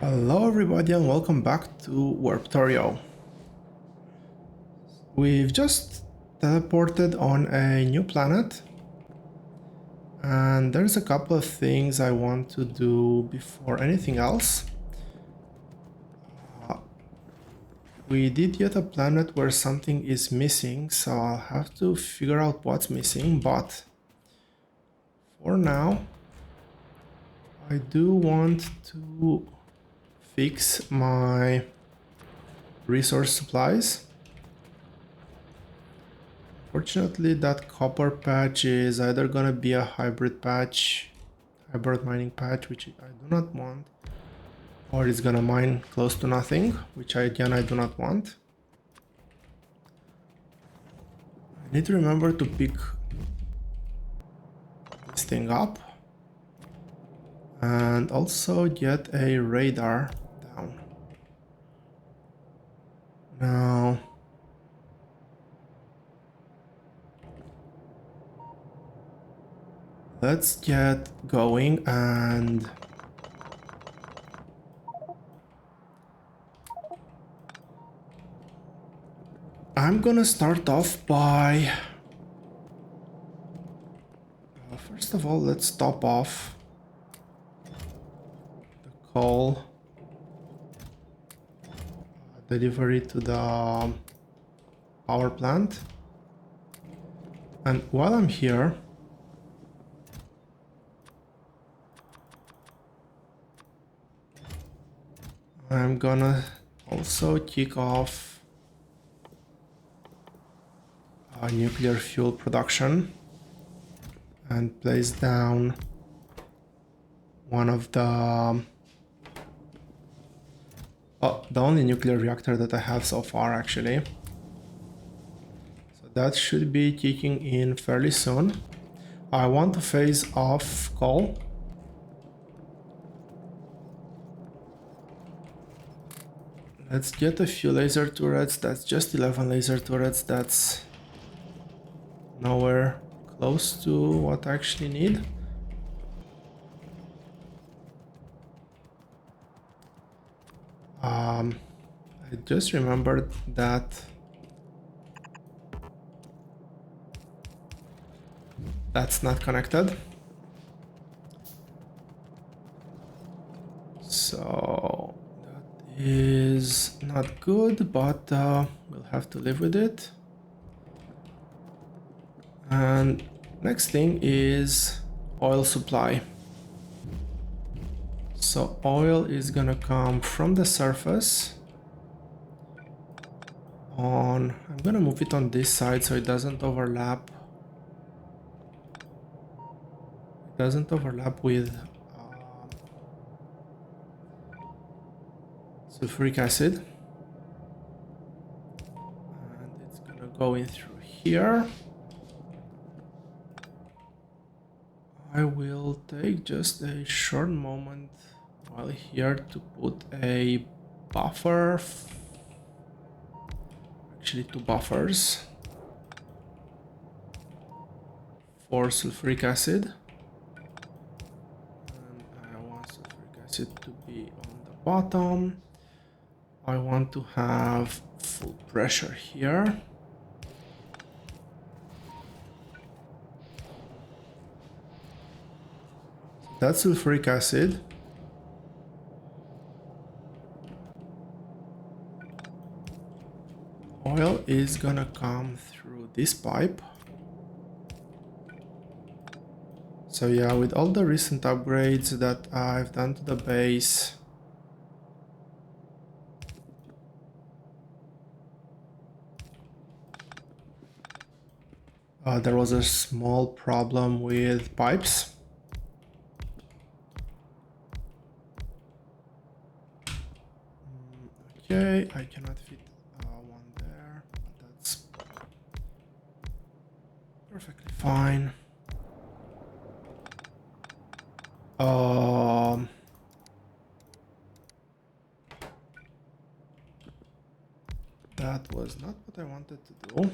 Hello everybody and welcome back to Warptorio. We've just teleported on a new planet and there's a couple of things I want to do before anything else. We did get a planet where something is missing, so I'll have to figure out what's missing, but for now I do want to fix my resource supplies. Fortunately, that copper patch is either gonna be a hybrid mining patch, which I do not want, or it's gonna mine close to nothing, which I do not want. I need to remember to pick this thing up and also get a radar down. Now, let's get going and I'm gonna start off by first of all, let's top off the coal delivery to the power plant. And while I'm here, I'm gonna also kick off nuclear fuel production and place down one of the only nuclear reactor that I have so far, actually. So that should be kicking in fairly soon. I want to phase off coal. Let's get a few laser turrets. That's just 11 laser turrets. That's nowhere close to what I actually need. I just remembered that that's not connected. So that is not good, but we'll have to live with it. And next thing is oil supply. So oil is gonna come from the surface on, I'm gonna move it on this side so it doesn't overlap. It doesn't overlap with sulfuric acid. And it's gonna go in through here. I will take just a short moment while here to put a buffer, actually 2 buffers for sulfuric acid. And I want sulfuric acid to be on the bottom. I want to have full pressure here. That's sulfuric acid. Oil is gonna come through this pipe. So yeah, with all the recent upgrades that I've done to the base, there was a small problem with pipes. Okay, I cannot fit one there, but that's perfectly fine. That was not what I wanted to do.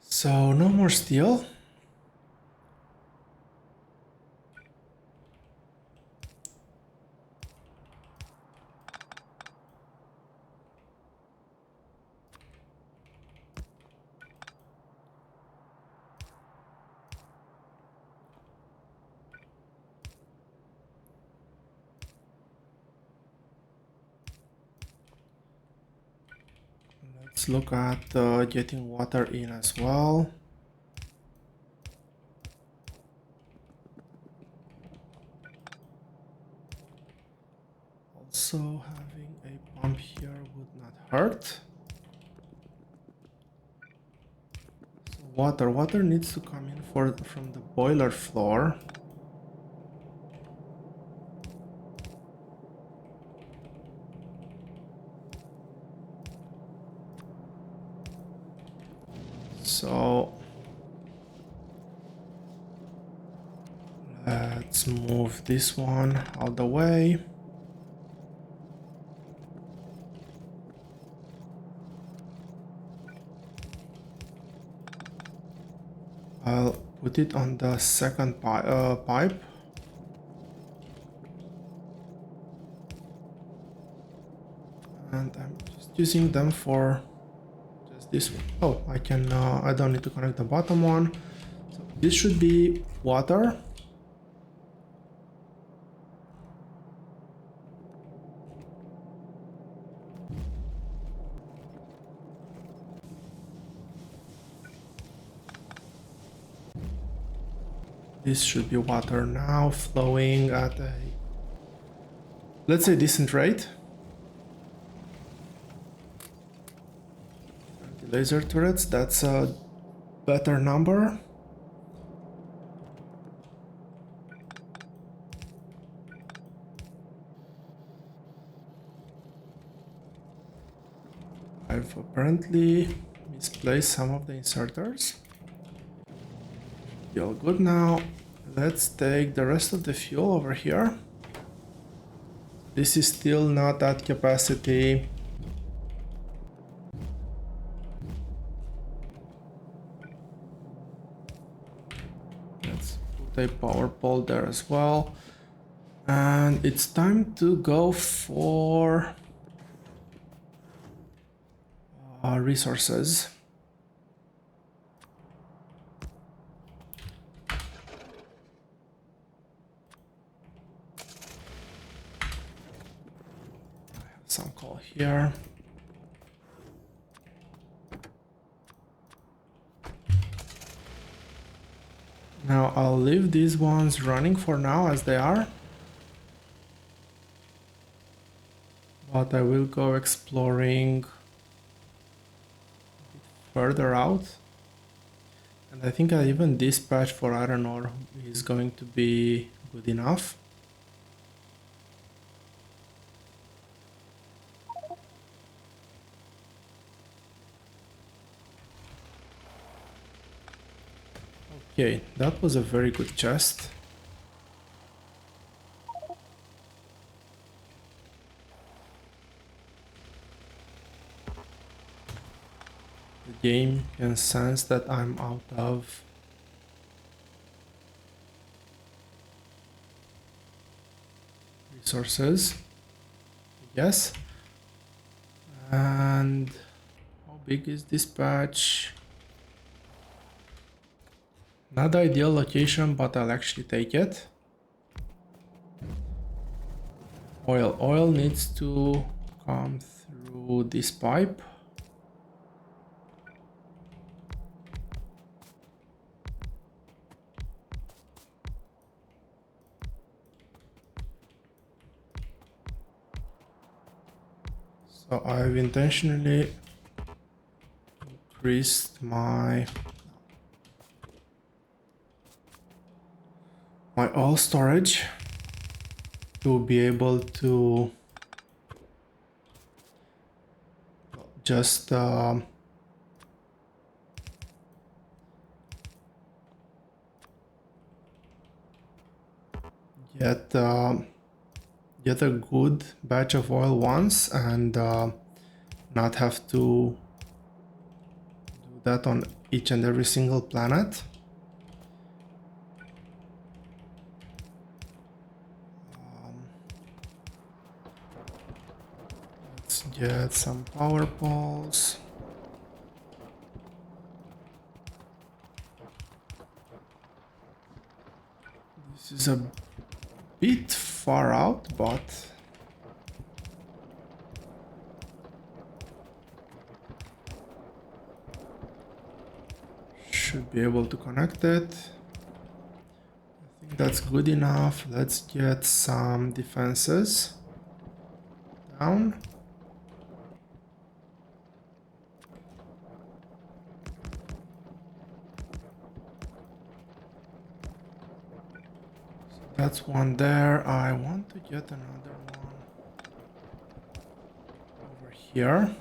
So no more steel. Let's look at getting water in as well. Also, having a pump here would not hurt. So water needs to come in from the boiler floor. So let's move this one out of the way. I'll put it on the second pipe. And I'm just using them for just this one. Oh, I don't need to connect the bottom one. So this should be water. This should be water now, flowing at a, let's say, decent rate. Laser turrets, that's a better number. I've apparently misplaced some of the inserters. You're good now. Let's take the rest of the fuel over here. This is still not at capacity. Let's put a power pole there as well. And it's time to go for resources. Some coal here. Now I'll leave these ones running for now as they are. But I will go exploring further out. And I think even dispatch for iron ore is going to be good enough. Okay, that was a very good chest. The game can sense that I'm out of resources. Yes. And how big is dispatch? Not the ideal location, but I'll actually take it. Oil needs to come through this pipe. So I've intentionally increased my oil storage to be able to just get a good batch of oil once and not have to do that on each and every single planet. Let's get some power poles. This is a bit far out, but should be able to connect it. I think that's good enough. Let's get some defenses down. So that's one there. I want to get another one over here.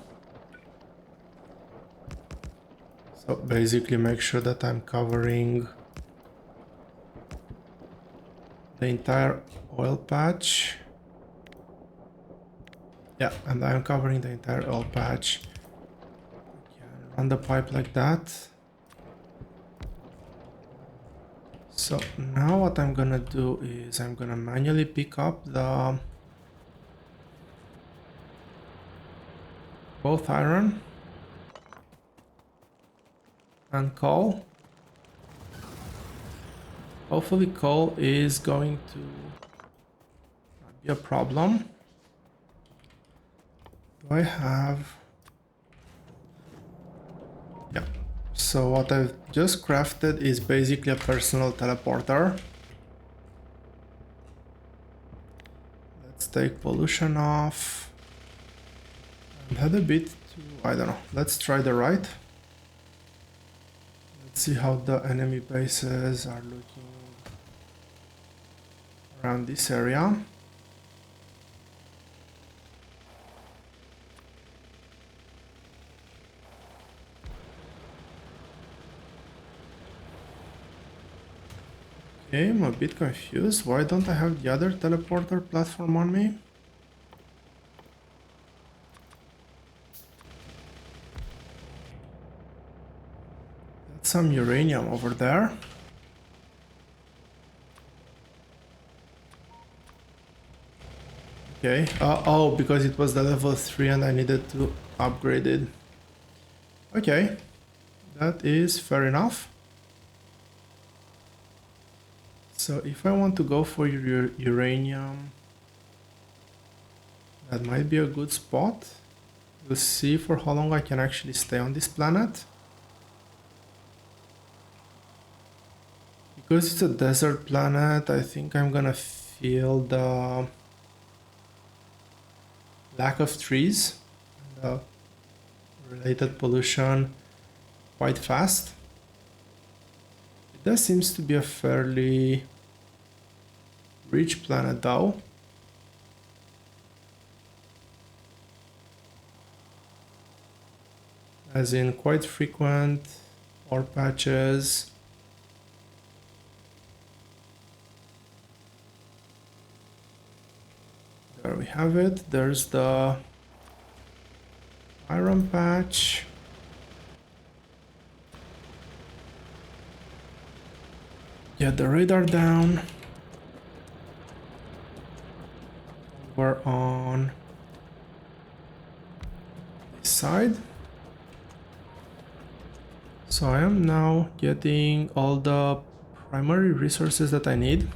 So basically make sure that I'm covering the entire oil patch. Yeah, and I'm covering the entire oil patch. I can run the pipe like that. So now what I'm gonna do is I'm gonna manually pick up the both iron and coal. Hopefully coal is going to not be a problem. Do I have... Yeah. So what I've just crafted is basically a personal teleporter. Let's take pollution off and head a bit to, I don't know, let's try the right. Let's see how the enemy bases are looking around this area. Okay, I'm a bit confused. Why don't I have the other teleporter platform on me? That's some uranium over there. Okay. Oh, because it was the level 3 and I needed to upgrade it. Okay. That is fair enough. So if I want to go for uranium, that might be a good spot. We'll see for how long I can actually stay on this planet. Because it's a desert planet, I think I'm gonna feel the lack of trees and the related pollution quite fast. It does seems to be a fairly rich planet though. As in quite frequent ore patches. There we have it. There's the iron patch. Get the radar down. We're on this side. So I am now getting all the primary resources that I need.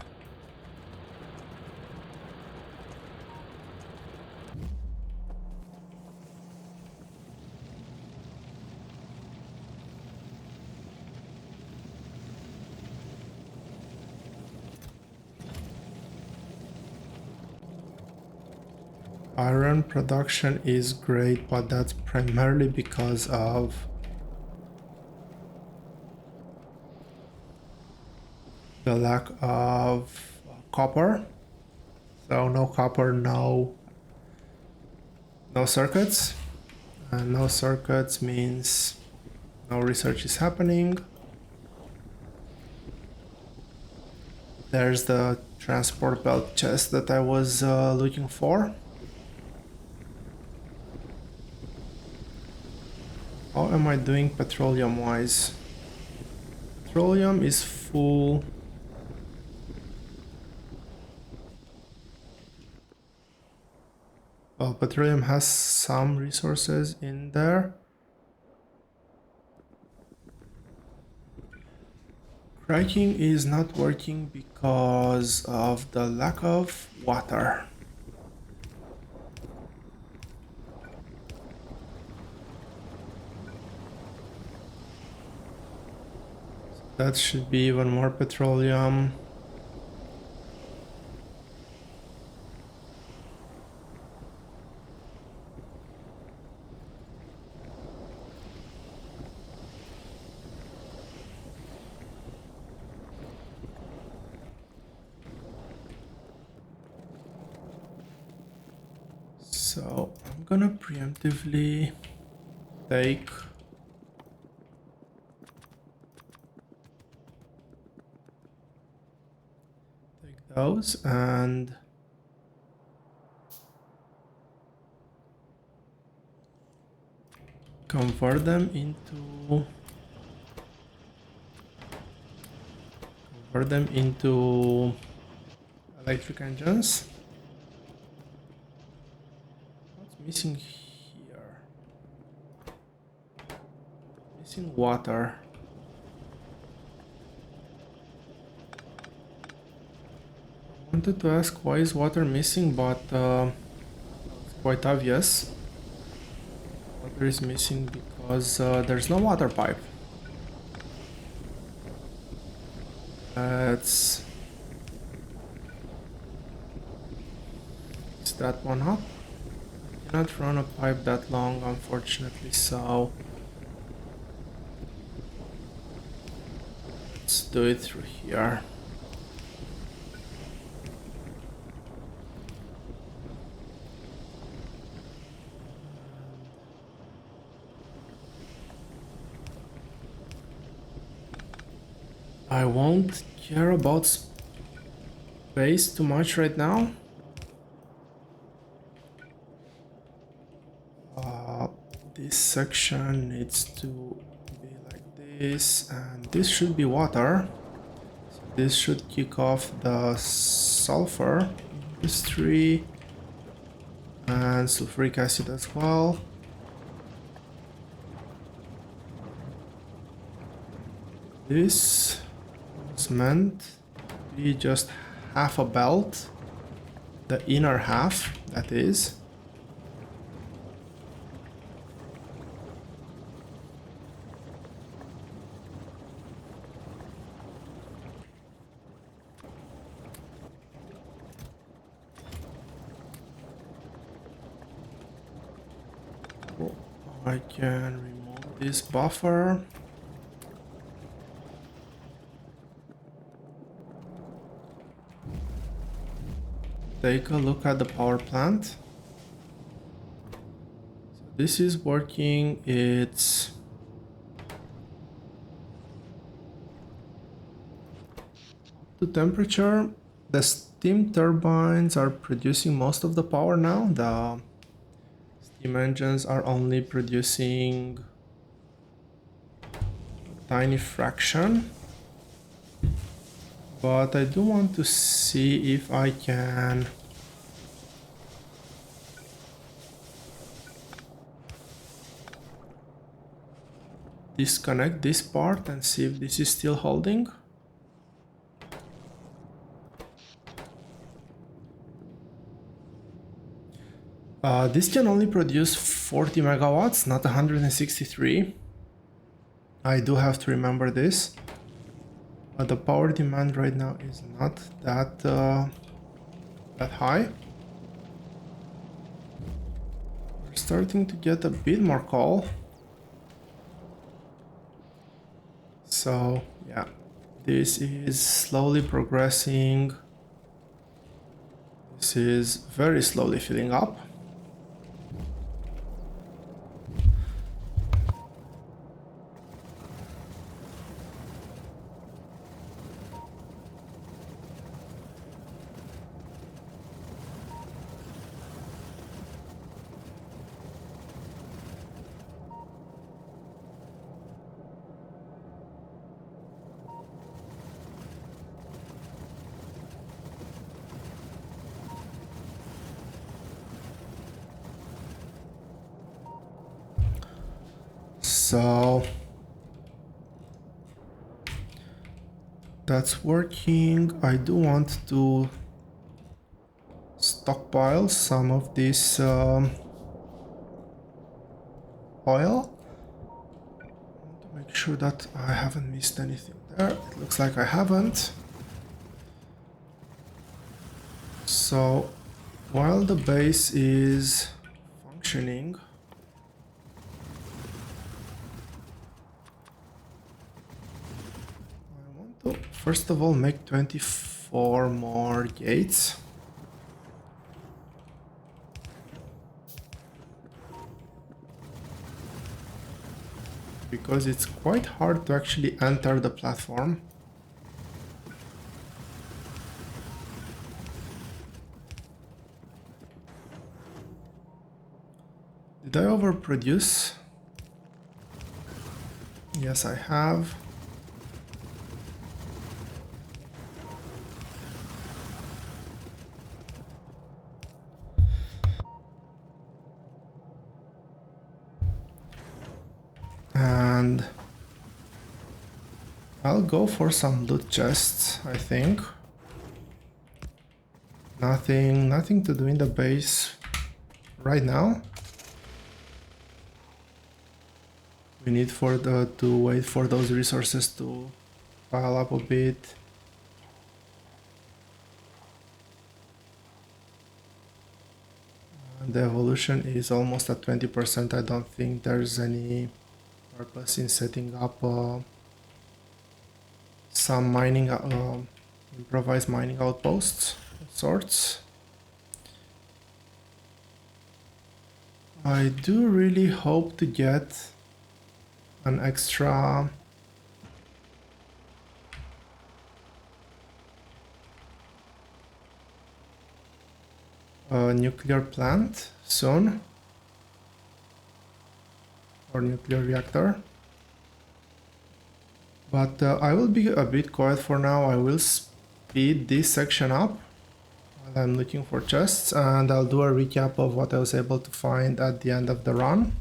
Iron production is great, but that's primarily because of the lack of copper. So no copper, no circuits. And no circuits means no research is happening. There's the transport belt chest that I was looking for. How am I doing petroleum wise? Petroleum is full. Well, petroleum has some resources in there. Cracking is not working because of the lack of water. That should be even more petroleum. So I'm gonna preemptively take those and convert them into electric engines. What's missing here? Missing water. I wanted to ask why is water missing, but it's quite obvious. Water is missing because there's no water pipe. Let's fix that one up. I cannot run a pipe that long, unfortunately, so let's do it through here. I won't care about space too much right now. This section needs to be like this, and this should be water. So this should kick off the sulfur industry and sulfuric acid as well. This was meant to be just half a belt, the inner half, that is. I can remove this buffer. Take a look at the power plant. So this is working. It's up to temperature. The steam turbines are producing most of the power now. The steam engines are only producing a tiny fraction. But I do want to see if I can disconnect this part and see if this is still holding. This can only produce 40 megawatts, not 163. I do have to remember this. But the power demand right now is not that high. We're starting to get a bit more coal. So yeah, this is slowly progressing. This is very slowly filling up. So that's working. I do want to stockpile some of this oil. I want to make sure that I haven't missed anything there. It looks like I haven't. So while the base is functioning, I want to first of all make 24 more gates. Because it's quite hard to actually enter the platform. Did I overproduce? Yes, I have. And I'll go for some loot chests, I think. Nothing to do in the base right now. We need to wait for those resources to pile up a bit. The evolution is almost at 20%. I don't think there's any purpose in setting up some mining, improvised mining outposts of sorts. I do really hope to get an extra nuclear plant soon, or nuclear reactor. But I will be a bit quiet for now. I will speed this section up while I'm looking for chests, and I'll do a recap of what I was able to find at the end of the run.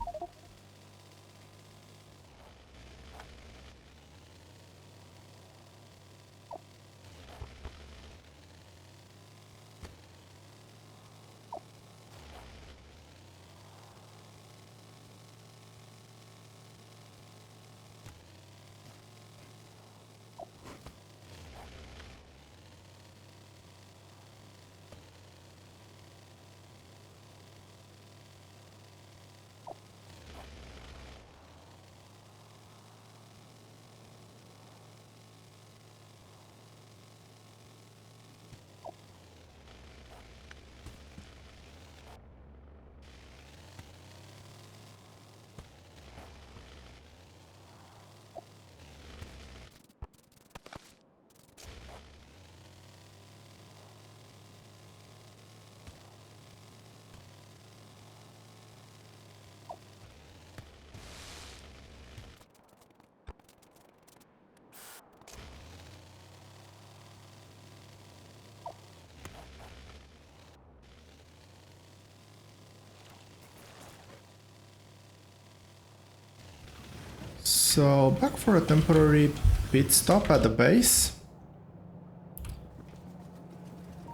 So back for a temporary pit stop at the base,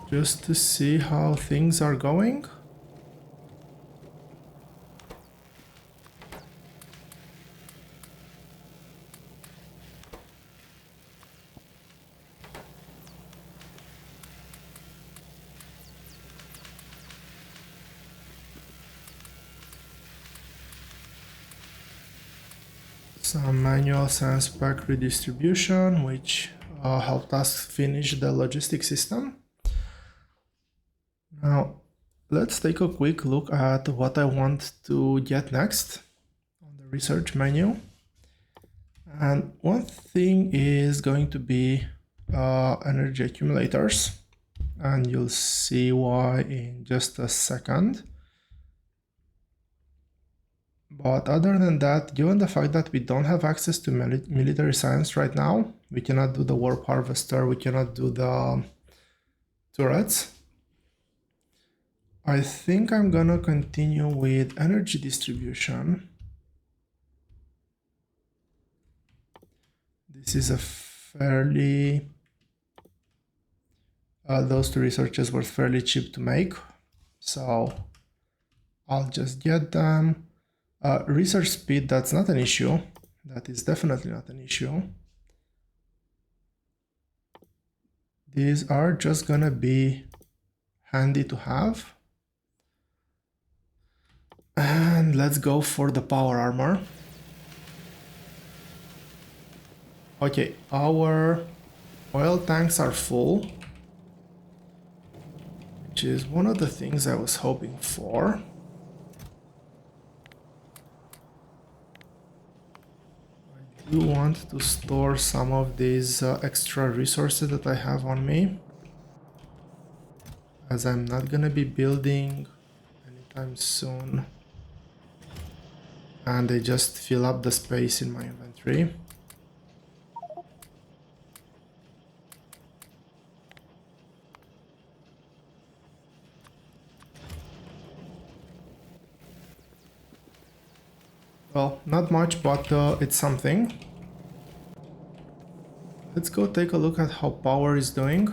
just to see how things are going. Some manual science pack redistribution, which helped us finish the logistic system. Now, let's take a quick look at what I want to get next on the research menu. And one thing is going to be energy accumulators, and you'll see why in just a second. But other than that, given the fact that we don't have access to military science right now, we cannot do the warp harvester, we cannot do the turrets. I think I'm gonna continue with energy distribution. This is a fairly... those two researches were fairly cheap to make, so I'll just get them. Research speed, that's not an issue. That is definitely not an issue. These are just gonna be handy to have. And let's go for the power armor. Okay, our oil tanks are full, which is one of the things I was hoping for. I do want to store some of these extra resources that I have on me, as I'm not gonna be building anytime soon, and they just fill up the space in my inventory. Well, not much, but it's something. Let's go take a look at how power is doing.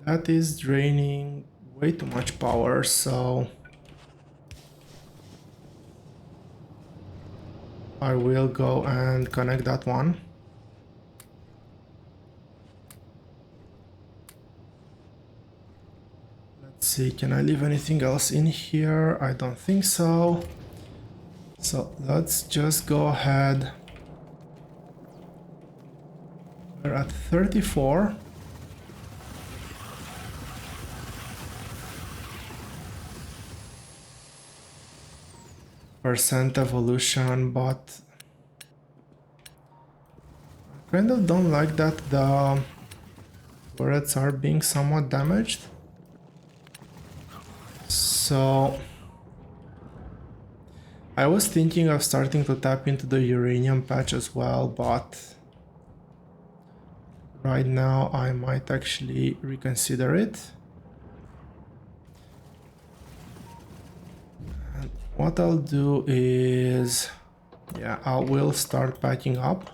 That is draining way too much power, so I will go and connect that one. Let's see, can I leave anything else in here? I don't think so. So let's just go ahead. We're at 34. Percent evolution, but I kind of don't like that the turrets are being somewhat damaged. So I was thinking of starting to tap into the uranium patch as well, but right now I might actually reconsider it. And what I'll do is, yeah, I will start packing up.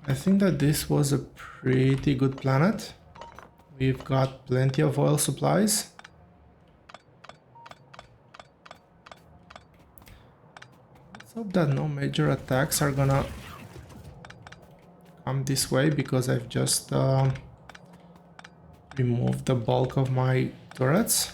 I think that this was a pretty good planet. We've got plenty of oil supplies. Let's hope that no major attacks are gonna come this way, because I've just removed the bulk of my turrets.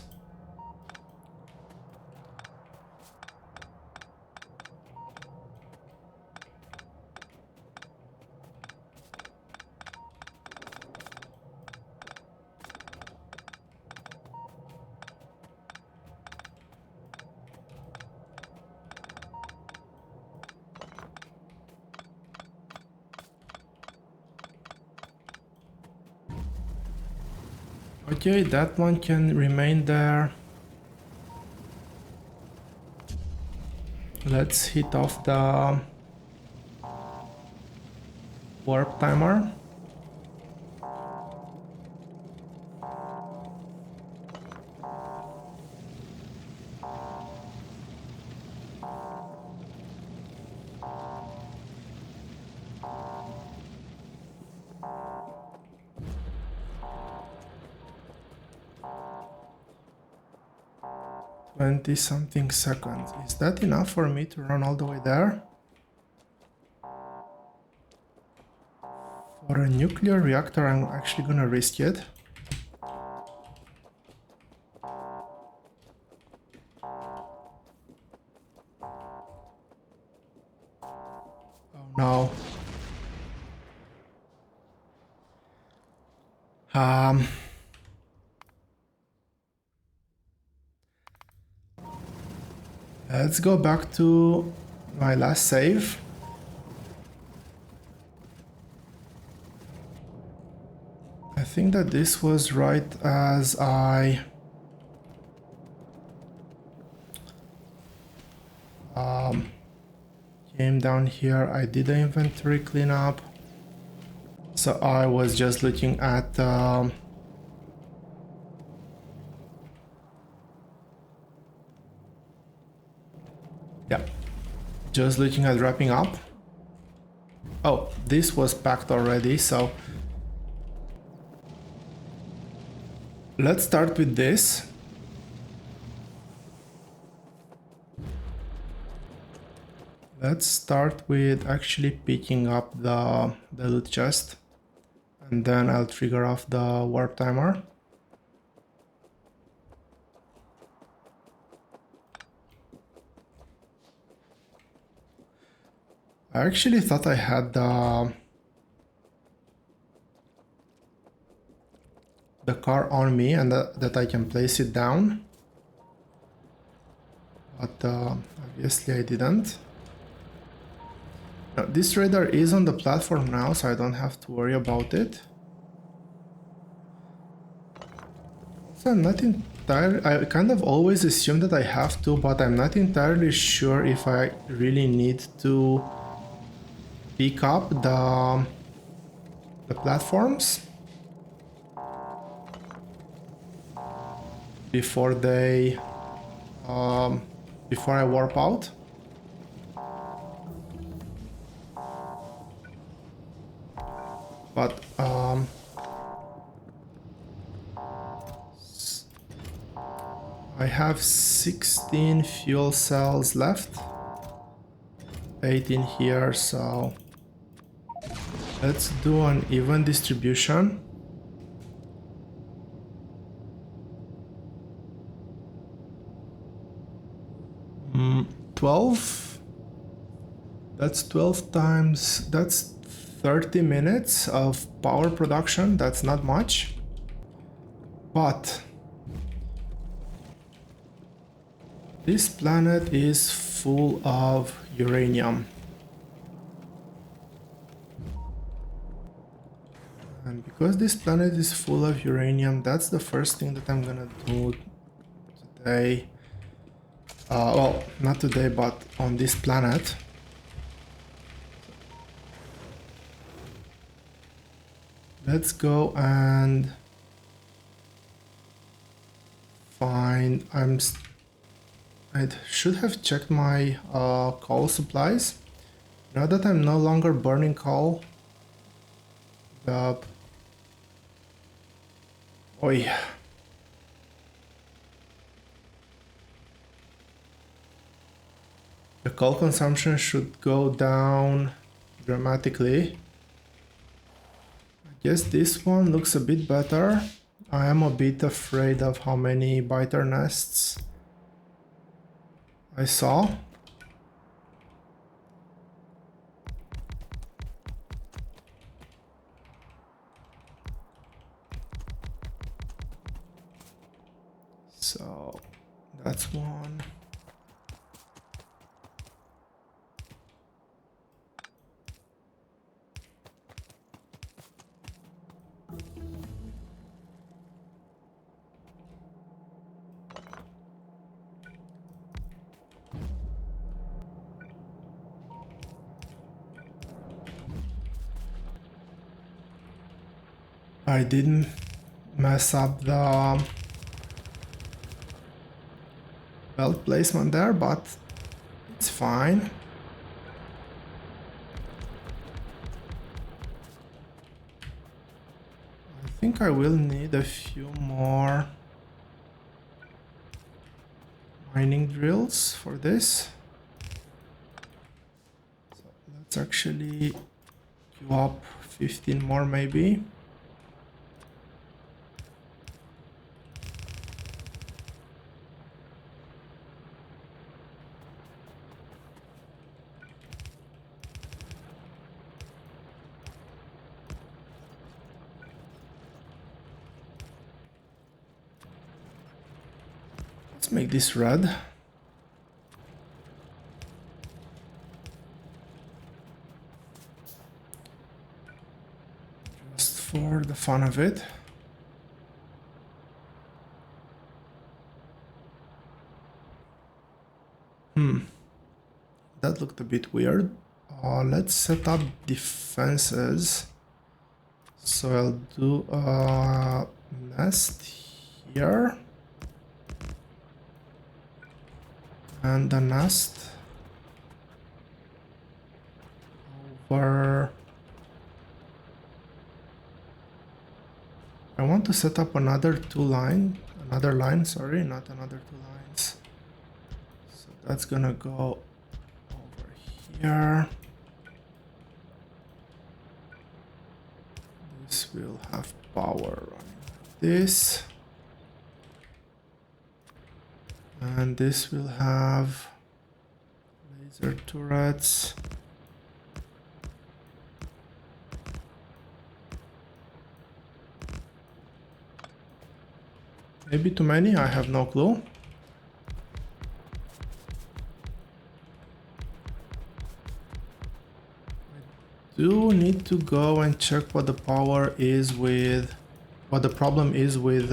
Okay, that one can remain there. Let's hit off the warp timer. Something seconds. Is that enough for me to run all the way there? For a nuclear reactor, I'm actually gonna risk it. Oh no. Let's go back to my last save. I think that this was right as I came down here. I did the inventory cleanup. So I was just looking at yeah, just looking at wrapping up. Oh, this was packed already, so let's start with this. Let's start with actually picking up the loot chest, and then I'll trigger off the warp timer. I actually thought I had the car on me and that I can place it down, but obviously I didn't. Now, this radar is on the platform now, so I don't have to worry about it. So I'm not entirely... I kind of always assume that I have to, but I'm not entirely sure if I really need to pick up the platforms before they... before I warp out. But I have 16 fuel cells left, 18 here, so let's do an even distribution. 12. That's 12 times, that's 30 minutes of power production. That's not much, but this planet is full of uranium. And because this planet is full of uranium, that's the first thing that I'm gonna do today. Well, not today, but on this planet. Let's go and find... I should have checked my coal supplies. Now that I'm no longer burning coal, the... Oi. The coal consumption should go down dramatically. I guess this one looks a bit better. I am a bit afraid of how many biter nests I saw. So that's one. I didn't mess up the belt placement there, but it's fine. I think I will need a few more mining drills for this. So let's actually queue up 15 more maybe. Make this red. Just for the fun of it. That looked a bit weird. Let's set up defenses. So I'll do a nest here. And a nest over... I want to set up another line, sorry, not another two lines. So that's gonna go over here. This will have power running like this. And this will have laser turrets. Maybe too many, I have no clue. I do need to go and check what the power is with, what the problem is with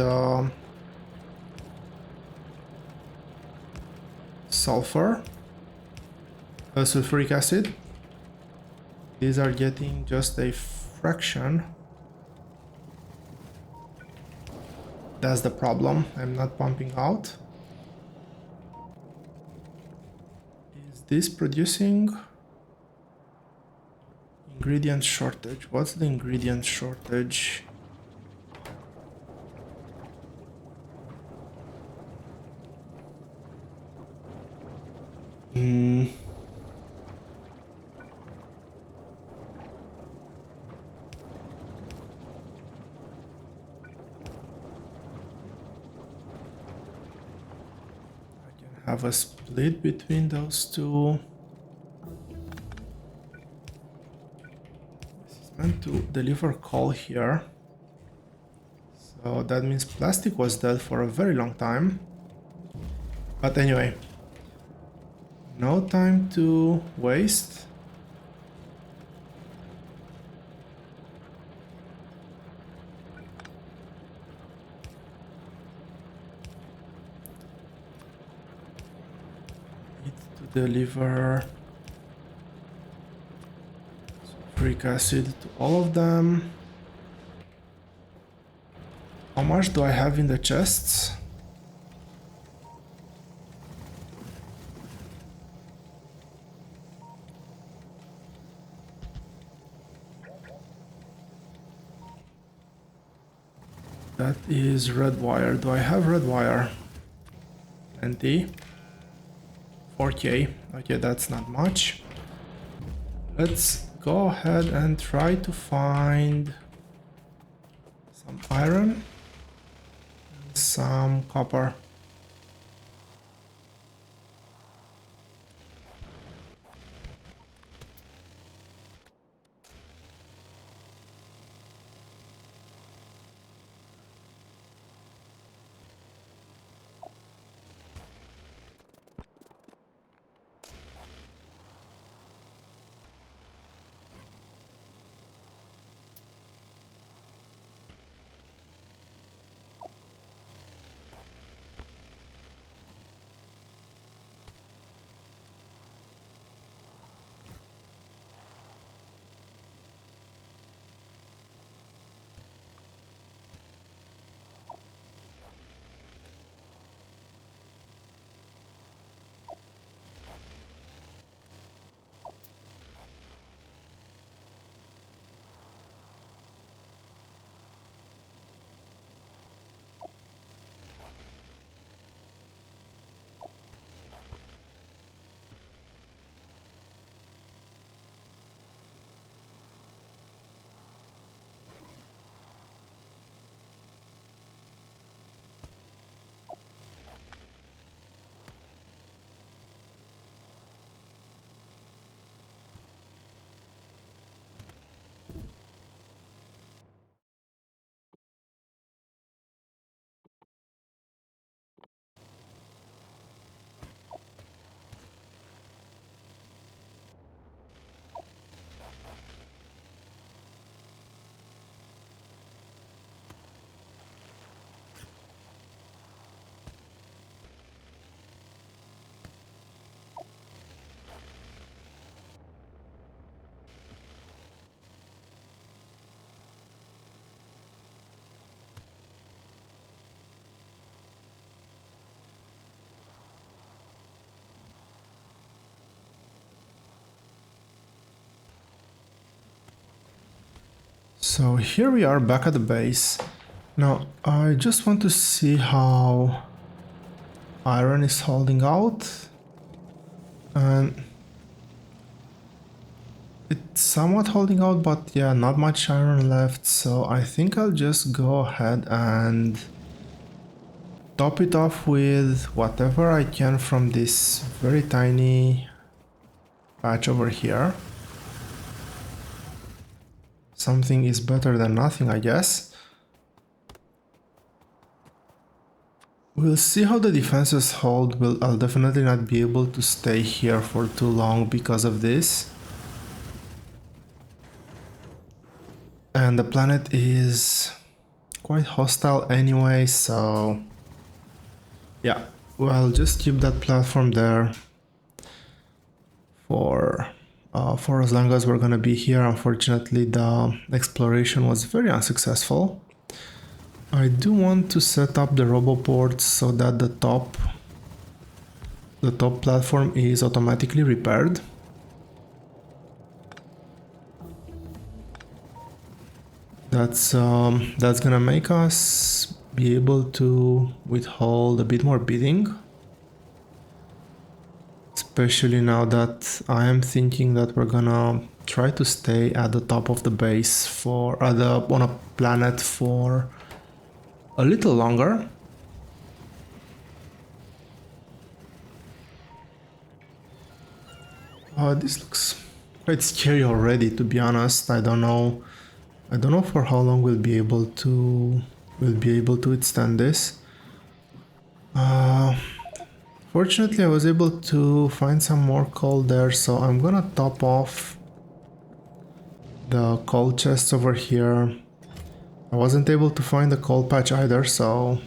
sulfur, sulfuric acid. These are getting just a fraction. That's the problem. I'm not pumping out. Is this producing? Ingredient shortage. What's the ingredient shortage? Have a split between those two. This is meant to deliver coal here. So that means plastic was dead for a very long time. But anyway, no time to waste. Deliver sulfuric acid to all of them. How much do I have in the chests? That is red wire. Do I have red wire? Plenty. 4K. Okay, that's not much. Let's go ahead and try to find some iron and some copper. So here we are back at the base. Now I just want to see how iron is holding out, and somewhat holding out, but yeah, not much iron left, so I think I'll just go ahead and top it off with whatever I can from this very tiny patch over here. Something is better than nothing, I guess. We'll see how the defenses hold. I'll definitely not be able to stay here for too long because of this. And the planet is quite hostile anyway, so yeah, well, just keep that platform there for as long as we're gonna be here. Unfortunately, the exploration was very unsuccessful. I do want to set up the roboports so that the top platform is automatically repaired. That's gonna make us be able to withhold a bit more bidding. Especially now that I am thinking that we're gonna try to stay at the top of the base on a planet for a little longer. This looks quite scary already, to be honest. I don't know for how long we'll be able to withstand this. Fortunately, I was able to find some more coal there, so I'm gonna top off the coal chests over here. I wasn't able to find the coal patch either, so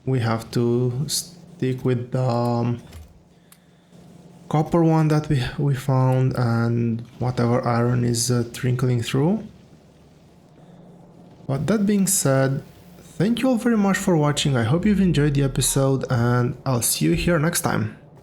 we have to stick with the copper one that we found and whatever iron is trickling through. But that being said, thank you all very much for watching. I hope you've enjoyed the episode, and I'll see you here next time.